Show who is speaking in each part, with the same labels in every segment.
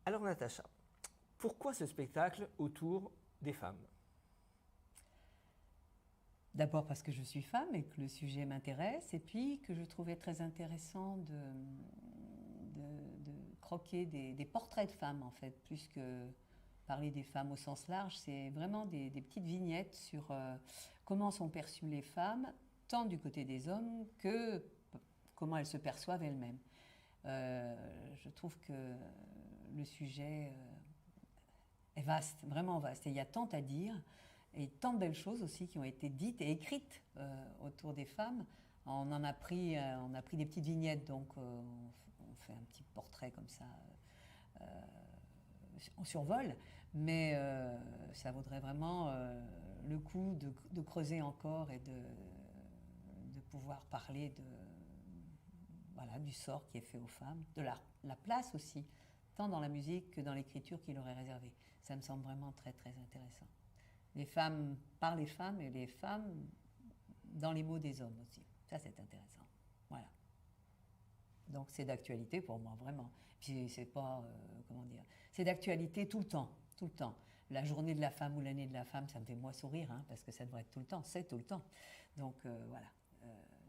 Speaker 1: Alors Natacha, pourquoi ce spectacle autour des femmes?
Speaker 2: D'abord parce que je suis femme et que le sujet m'intéresse, et puis que je trouvais très intéressant de croquer des portraits de femmes, en fait, plus que parler des femmes au sens large. C'est vraiment des petites vignettes sur comment sont perçues les femmes, tant du côté des hommes que comment elles se perçoivent elles-mêmes. Je trouve que le sujet est vaste, vraiment vaste, et il y a tant à dire. Et tant de belles choses aussi qui ont été dites et écrites autour des femmes. On a pris des petites vignettes, donc on fait un petit portrait comme ça, on survole, mais ça vaudrait vraiment le coup de creuser encore et de pouvoir parler voilà, du sort qui est fait aux femmes, de la place aussi, tant dans la musique que dans l'écriture qui leur est réservée. Ça me semble vraiment très très intéressant. Les femmes par les femmes et les femmes dans les mots des hommes aussi. Ça, c'est intéressant. Voilà. Donc, c'est d'actualité pour moi, vraiment. Puis, c'est pas, comment dire, c'est d'actualité tout le temps, tout le temps. La journée de la femme ou l'année de la femme, ça me fait moi sourire, hein, parce que ça devrait être tout le temps, c'est tout le temps. Donc, voilà.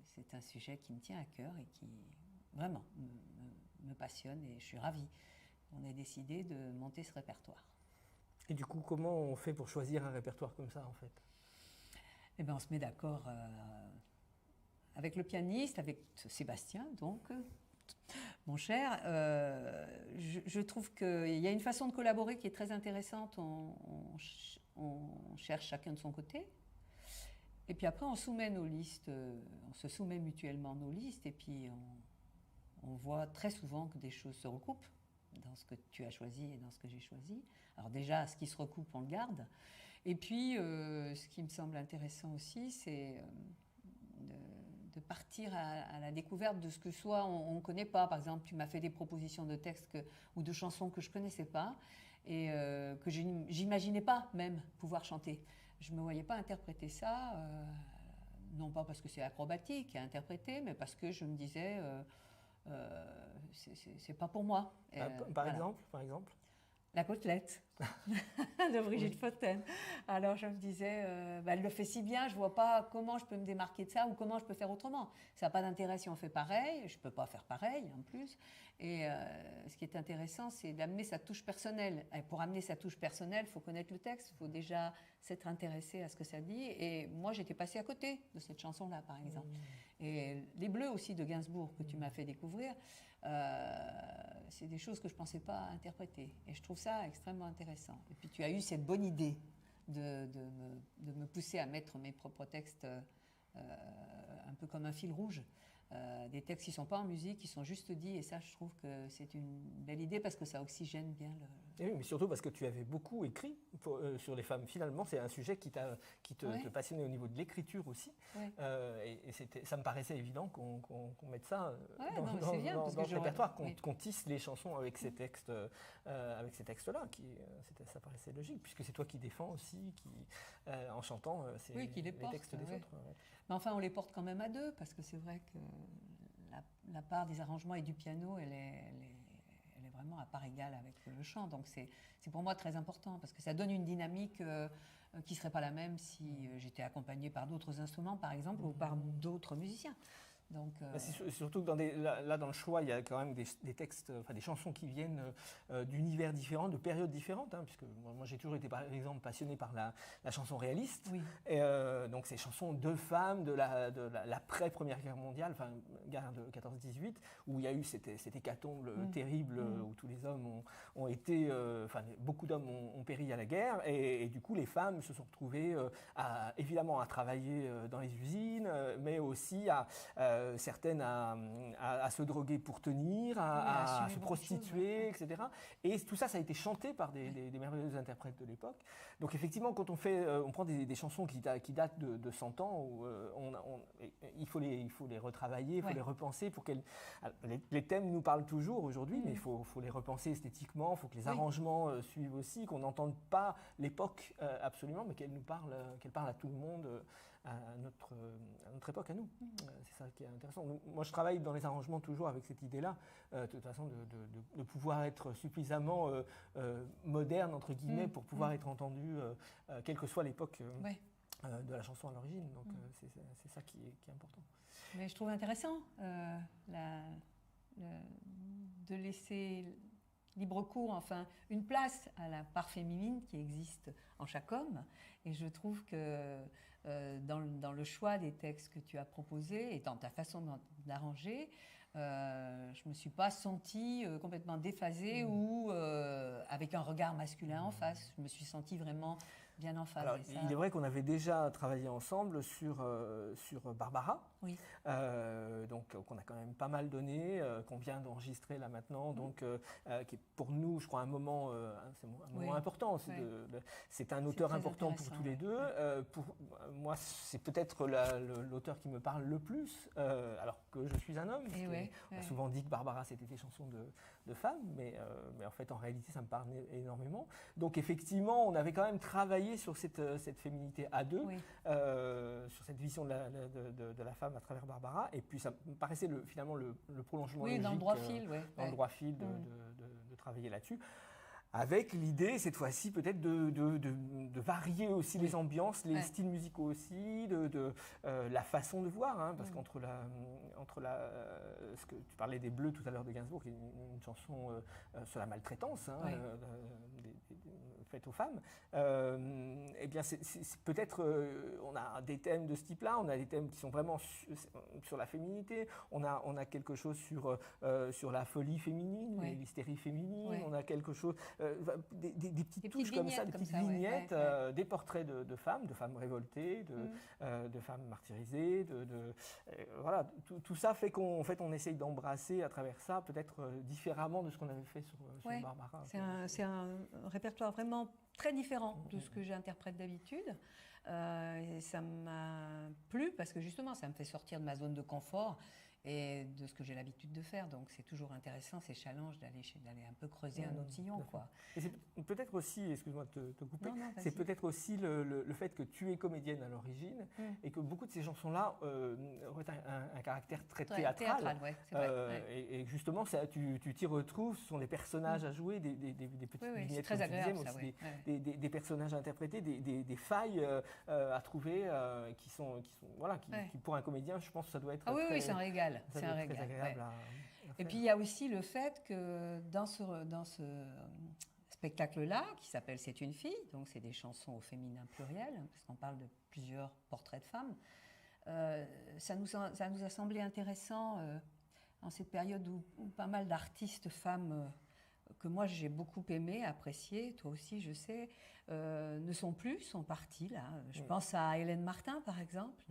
Speaker 2: C'est un sujet qui me tient à cœur et qui, vraiment, me passionne et je suis ravie. On a décidé de monter ce répertoire.
Speaker 1: Et du coup, comment on fait pour choisir un répertoire comme ça, en fait?
Speaker 2: Eh bien, on se met d'accord avec le pianiste, avec Sébastien, donc, mon cher. Je trouve qu'il y a une façon de collaborer qui est très intéressante. On cherche chacun de son côté. Et puis après, on soumet nos listes, on se soumet mutuellement nos listes, et puis on voit très souvent que des choses se recoupent dans ce que tu as choisi et dans ce que j'ai choisi. Alors déjà, ce qui se recoupe, on le garde. Et puis, ce qui me semble intéressant aussi, c'est de partir à la découverte de ce que soit on ne connaît pas. Par exemple, tu m'as fait des propositions de textes ou de chansons que je ne connaissais pas et que j'imaginais pas même pouvoir chanter. Je ne me voyais pas interpréter ça, non pas parce que c'est acrobatique à interpréter, mais parce que je me disais... c'est pas pour moi.
Speaker 1: Par exemple
Speaker 2: La côtelette de Brigitte Fontaine. Alors je me disais, elle le fait si bien, je vois pas comment je peux me démarquer de ça ou comment je peux faire autrement. Ça n'a pas d'intérêt si on fait pareil, je peux pas faire pareil en plus. Et ce qui est intéressant, c'est d'amener sa touche personnelle. Et pour amener sa touche personnelle, il faut connaître le texte, il faut déjà s'être intéressé à ce que ça dit. Et moi, j'étais passée à côté de cette chanson-là, par exemple. Et Les Bleus aussi de Gainsbourg, que tu m'as fait découvrir, c'est des choses que je ne pensais pas interpréter. Et je trouve ça extrêmement intéressant. Et puis tu as eu cette bonne idée de me pousser à mettre mes propres textes un peu comme un fil rouge. Des textes qui ne sont pas en musique, qui sont juste dits, et ça je trouve que c'est une belle idée parce que ça oxygène bien
Speaker 1: Et oui, mais surtout parce que tu avais beaucoup écrit sur les femmes. Finalement, c'est un sujet qui te passionnait au niveau de l'écriture aussi.
Speaker 2: Ouais.
Speaker 1: Et ça me paraissait évident qu'on mette ça dans le répertoire, qu'on tisse les chansons avec ces textes-là. Ça paraissait logique, puisque c'est toi qui défends aussi, en chantant les textes des autres. Ouais.
Speaker 2: Mais enfin, on les porte quand même à deux, parce que c'est vrai que la part des arrangements et du piano, elle est vraiment à part égale avec le chant. Donc c'est pour moi très important, parce que ça donne une dynamique qui ne serait pas la même si j'étais accompagnée par d'autres instruments, par exemple, ou par d'autres musiciens. Donc,
Speaker 1: c'est surtout que là, dans le choix, il y a quand même des textes, enfin des chansons qui viennent d'univers différents, de périodes différentes, hein, puisque moi j'ai toujours été par exemple passionné par la chanson réaliste.
Speaker 2: Oui.
Speaker 1: Et donc ces chansons de femmes de l'après-Première Guerre mondiale, enfin guerre de 14-18, où il y a eu cette hécatombe terrible où tous les hommes ont été, enfin beaucoup d'hommes ont péri à la guerre, et du coup les femmes se sont retrouvées évidemment à travailler dans les usines, mais aussi certaines à se droguer pour tenir, à se prostituer, etc. Et tout ça, ça a été chanté par des merveilleux interprètes de l'époque. Donc effectivement, quand on prend des chansons qui datent de 100 ans, où, il faut les retravailler, il faut les repenser pour qu'elles... Les thèmes nous parlent toujours aujourd'hui, mais il faut les repenser esthétiquement, il faut que les arrangements suivent aussi, qu'on n'entende pas l'époque absolument, mais qu'elle parle à tout le monde notre époque, à nous. C'est ça qui est intéressant. Moi, je travaille dans les arrangements toujours avec cette idée-là, de toute façon, de pouvoir être suffisamment moderne, entre guillemets, pour pouvoir être entendu, quelle que soit l'époque de la chanson à l'origine. Donc, c'est ça qui est important.
Speaker 2: Mais je trouve intéressant de laisser libre cours, enfin, une place à la part féminine qui existe en chaque homme. Et je trouve que dans le choix des textes que tu as proposés et dans ta façon d'arranger, je ne me suis pas sentie complètement déphasée ou avec un regard masculin en face. Je me suis sentie vraiment bien en phase.
Speaker 1: Alors, il est vrai qu'on avait déjà travaillé ensemble sur Barbara, donc qu'on a quand même pas mal donné, qu'on vient d'enregistrer là maintenant, donc qui est pour nous, je crois, un moment important. C'est un auteur important pour tous les deux. Pour moi, c'est peut-être l'auteur qui me parle le plus, alors que je suis un homme. On a souvent dit que Barbara, c'était des chansons de femmes, mais en fait, en réalité, ça me parle énormément. Donc effectivement, on avait quand même travaillé sur cette féminité à deux, sur cette vision de la femme à travers Barbara, et puis ça me paraissait finalement le prolongement logique,
Speaker 2: dans le droit fil,
Speaker 1: dans le droit fil de travailler là-dessus. Avec l'idée, cette fois-ci, peut-être de varier aussi les ambiances, les styles musicaux aussi, la façon de voir, parce qu'entre ce que tu parlais des Bleus tout à l'heure de Gainsbourg, qui est une chanson sur la maltraitance faite aux femmes, eh bien, c'est peut-être, on a des thèmes de ce type-là, on a des thèmes qui sont vraiment sur la féminité, on a quelque chose sur la folie féminine, l'hystérie féminine, on a quelque chose... des petites touches comme ça, des petites vignettes, des portraits de femmes révoltées, de femmes martyrisées, voilà, tout ça fait qu'en fait on essaye d'embrasser à travers ça peut-être différemment de ce qu'on avait fait sur Barbara.
Speaker 2: C'est un répertoire vraiment très différent de ce que j'interprète d'habitude. Ça m'a plu parce que justement ça me fait sortir de ma zone de confort et de ce que j'ai l'habitude de faire. Donc c'est toujours intéressant, ces challenges, d'aller un peu creuser un autre sillon.
Speaker 1: Et c'est peut-être aussi, excuse-moi de te couper, c'est peut-être aussi le fait que tu es comédienne à l'origine et que beaucoup de ces chansons-là ont un caractère très théâtral.
Speaker 2: C'est vrai.
Speaker 1: Et justement, tu t'y retrouves, ce sont des personnages à jouer, des petites vignettes,
Speaker 2: très agréable,
Speaker 1: des personnages à interpréter, des failles à trouver qui pour un comédien, je pense que ça doit être
Speaker 2: oui, c'est un régal. C'est un régal.
Speaker 1: Très agréable à
Speaker 2: et puis il y a aussi le fait que dans ce spectacle-là, qui s'appelle C'est une fille, donc c'est des chansons au féminin pluriel, parce qu'on parle de plusieurs portraits de femmes, ça nous a semblé intéressant en cette période où pas mal d'artistes femmes que moi j'ai beaucoup aimé, apprécié, toi aussi je sais, ne sont plus, sont partis là. Je pense à Hélène Martin par exemple,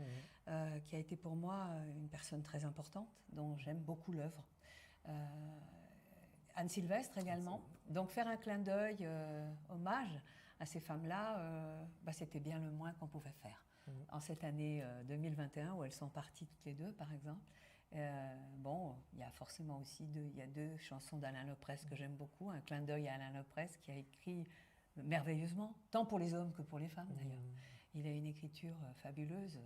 Speaker 2: qui a été pour moi une personne très importante, dont j'aime beaucoup l'œuvre. Anne Sylvestre également. Donc faire un clin d'œil, hommage à ces femmes-là, c'était bien le moins qu'on pouvait faire. En cette année 2021 où elles sont parties toutes les deux par exemple. Il y a forcément aussi deux chansons d'Alain Leprest que j'aime beaucoup. Un clin d'œil à Alain Leprest qui a écrit merveilleusement, tant pour les hommes que pour les femmes d'ailleurs. Il a une écriture fabuleuse,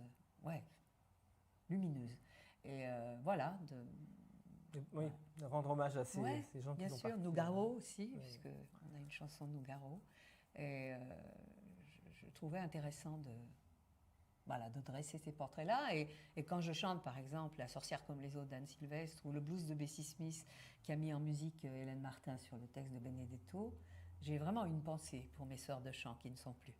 Speaker 2: lumineuse. Et voilà.
Speaker 1: De rendre hommage à ces gens qui sont partis.
Speaker 2: Bien sûr, Nougaro aussi, puisqu'on a une chanson de Nougaro. Et je trouvais intéressant de dresser ces portraits-là. Et quand je chante, par exemple, La sorcière comme les autres d'Anne Sylvestre ou le blues de Bessie Smith, qui a mis en musique Hélène Martin sur le texte de Benedetto, j'ai vraiment une pensée pour mes sœurs de chant qui ne sont plus,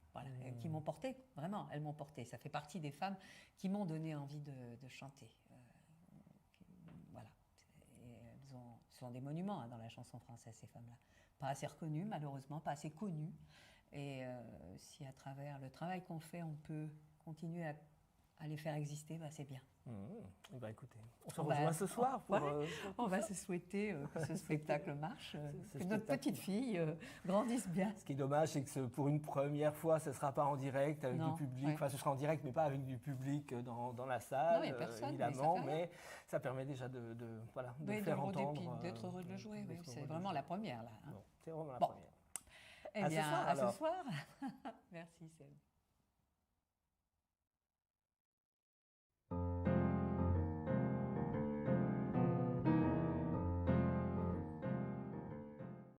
Speaker 2: et qui m'ont portée, vraiment, elles m'ont portée. Ça fait partie des femmes qui m'ont donné envie de chanter. Et elles sont des monuments dans la chanson française, ces femmes-là. Pas assez reconnues, malheureusement, pas assez connues. Et si à travers le travail qu'on fait, on peut continuer à les faire exister, c'est bien.
Speaker 1: Écoutez, on se rejoint ce soir.
Speaker 2: On va se souhaiter que ce spectacle marche, que notre petite fille grandisse bien.
Speaker 1: Ce qui est dommage, c'est que pour une première fois, ce ne sera pas en direct avec du public. Enfin, ce sera en direct, mais pas avec du public dans la salle, évidemment. Mais ça permet déjà de faire entendre.
Speaker 2: D'être heureux de le jouer. C'est vraiment la première, là.
Speaker 1: C'est vraiment la première.
Speaker 2: Eh bien, à ce soir. Merci, Seb.